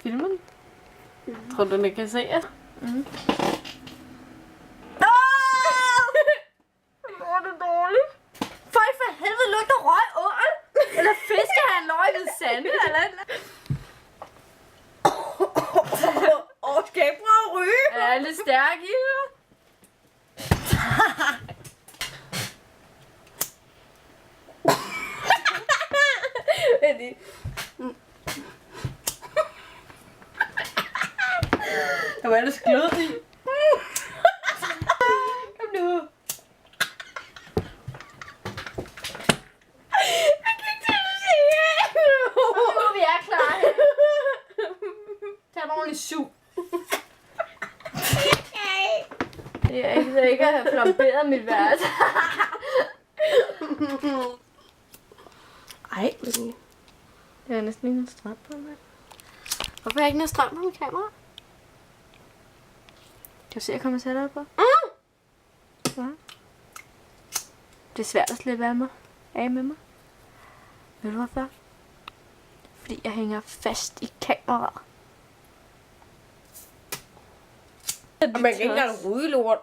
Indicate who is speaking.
Speaker 1: filmen. Tror du, den kan se os?
Speaker 2: Hvor er det dårligt. Folk for helvede lugter røg ål. Eller fiskehandløg ved sande, eller et eller andet. Skal jeg prøve at ryge?
Speaker 1: Er jeg lidt stærk i det? Der var ellers glød i. Kom nu.
Speaker 2: Jeg kan ikke til at sige.
Speaker 1: Nu vi er klar her. Tag en ordentlig sug. Jeg er ikke sikker at have flamberet mit værelse.
Speaker 2: Ej,
Speaker 1: Jeg har næsten ikke noget strøm på mig. Hvorfor har jeg ikke noget strøm på mit kamera? Kan du se, at jeg kommer tættere på? Ja. Det er svært at slippe af med mig. Ved du hvorfor? Fordi jeg hænger fast i kameraet.
Speaker 2: man kan ikke engang ryge lort.